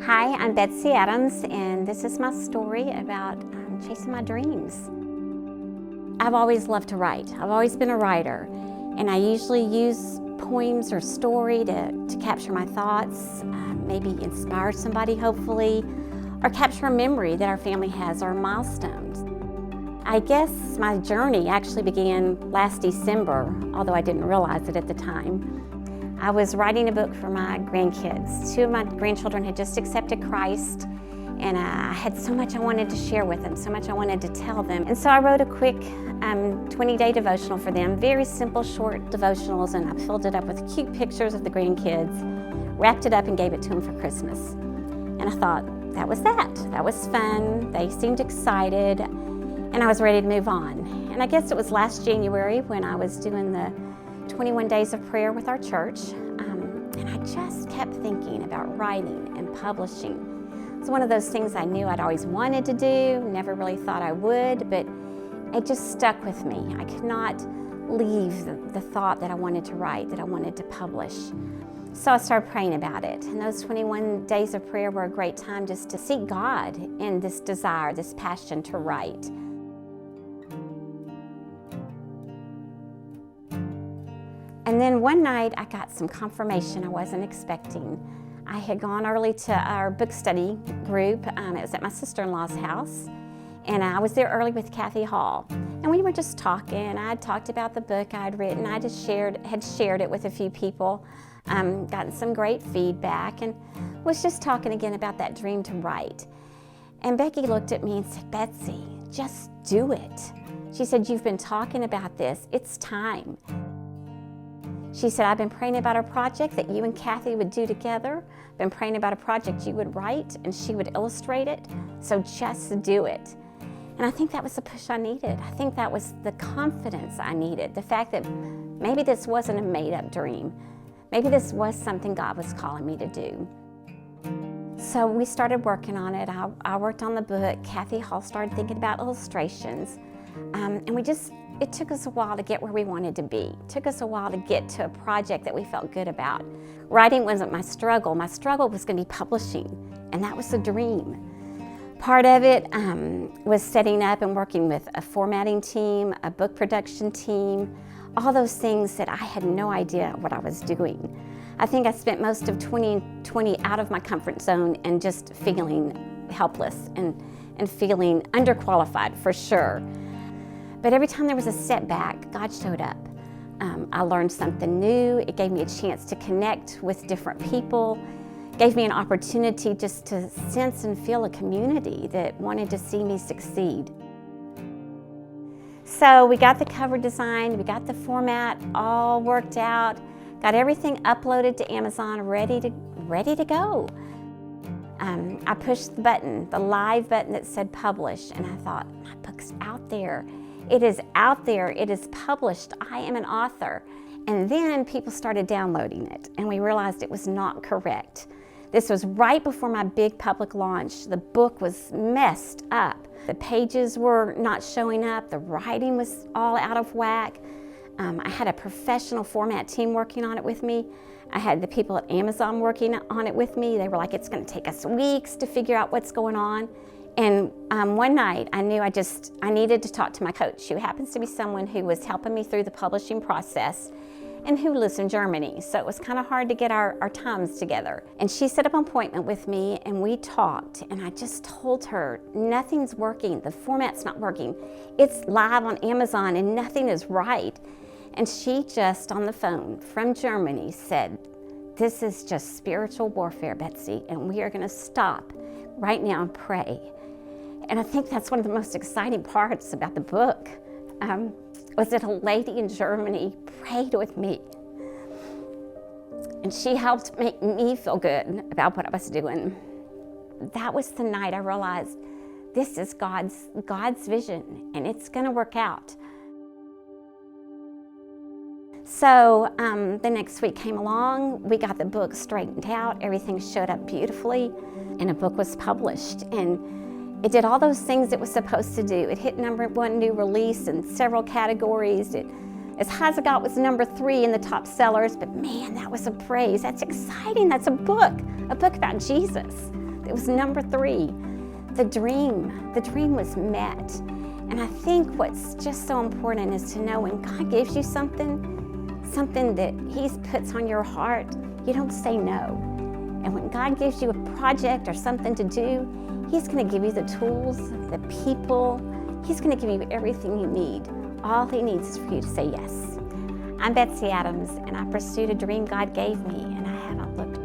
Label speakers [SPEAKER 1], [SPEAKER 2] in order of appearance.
[SPEAKER 1] Hi, I'm Betsy Adams, and this is my story about chasing my dreams. I've always loved to write. I've always been a writer, and I usually use poems or story to capture my thoughts, maybe inspire somebody hopefully, or capture a memory that our family has or milestones. I guess my journey actually began last December, although I didn't realize it at the time. I was writing a book for my grandkids. Two of my grandchildren had just accepted Christ, and I had so much I wanted to share with them, so much I wanted to tell them. And so I wrote a quick 20-day devotional for them, very simple, short devotionals, and I filled it up with cute pictures of the grandkids, wrapped it up and gave it to them for Christmas. And I thought, that was that. That was fun. They seemed excited, and I was ready to move on. And I guess it was last January when I was doing the 21 days of prayer with our church, and I just kept thinking about writing and publishing. It's one of those things I knew I'd always wanted to do, never really thought I would, but it just stuck with me. I could not leave the thought that I wanted to write, that I wanted to publish. So I started praying about it, and those 21 days of prayer were a great time just to seek God in this desire, this passion to write. And then one night I got some confirmation I wasn't expecting. I had gone early to our book study group. It was at my sister-in-law's house, and I was there early with Kathy Hall. And we were just talking. I had talked about the book I'd written. I just had shared it with a few people, gotten some great feedback, and was just talking again about that dream to write. And Becky looked at me and said, "Betsy, just do it." She said, "You've been talking about this. It's time." She said, "I've been praying about a project that you and Kathy would do together. Been praying about a project you would write and she would illustrate it. So just do it." And I think that was the push I needed. I think that was the confidence I needed. The fact that maybe this wasn't a made-up dream. Maybe this was something God was calling me to do. So we started working on it. I worked on the book. Kathy Hall started thinking about illustrations. And it took us a while to get where we wanted to be. It took us a while to get to a project that we felt good about. Writing wasn't my struggle. My struggle was going to be publishing, and that was the dream. Part of it was setting up and working with a formatting team, a book production team, all those things that I had no idea what I was doing. I think I spent most of 2020 out of my comfort zone and just feeling helpless and feeling underqualified for sure. But every time there was a setback, God showed up. I learned something new. It gave me a chance to connect with different people, gave me an opportunity just to sense and feel a community that wanted to see me succeed. So we got the cover designed, we got the format all worked out, got everything uploaded to Amazon, ready to go. I pushed the button, the live button that said publish, and I thought, my book's out there. It is out there, it is published, I am an author. And then people started downloading it, and we realized it was not correct. This was right before my big public launch. The book was messed up. The pages were not showing up, the writing was all out of whack. I had a professional format team working on it with me. I had the people at Amazon working on it with me. They were like, "It's gonna take us weeks to figure out what's going on." And one night I knew I needed to talk to my coach, who happens to be someone who was helping me through the publishing process and who lives in Germany. So it was kind of hard to get our times together. And she set up an appointment with me and we talked, and I just told her, nothing's working, the format's not working. It's live on Amazon and nothing is right. And she just on the phone from Germany said, "This is just spiritual warfare, Betsy, and we are gonna stop right now and pray." And I think that's one of the most exciting parts about the book, was that a lady in Germany prayed with me. And she helped make me feel good about what I was doing. That was the night I realized this is God's vision, and it's gonna work out. So the next week came along, we got the book straightened out, everything showed up beautifully, and a book was published. And it did all those things it was supposed to do. It hit #1 new release in several categories. As high as it got was #3 in the top sellers, but man, that was a praise. That's exciting, that's a book about Jesus. It was number 3. The dream was met. And I think what's just so important is to know when God gives you something that He puts on your heart, you don't say no. And when God gives you a project or something to do, He's going to give you the tools, the people. He's going to give you everything you need. All He needs is for you to say yes. I'm Betsy Adams, and I pursued a dream God gave me, and I haven't looked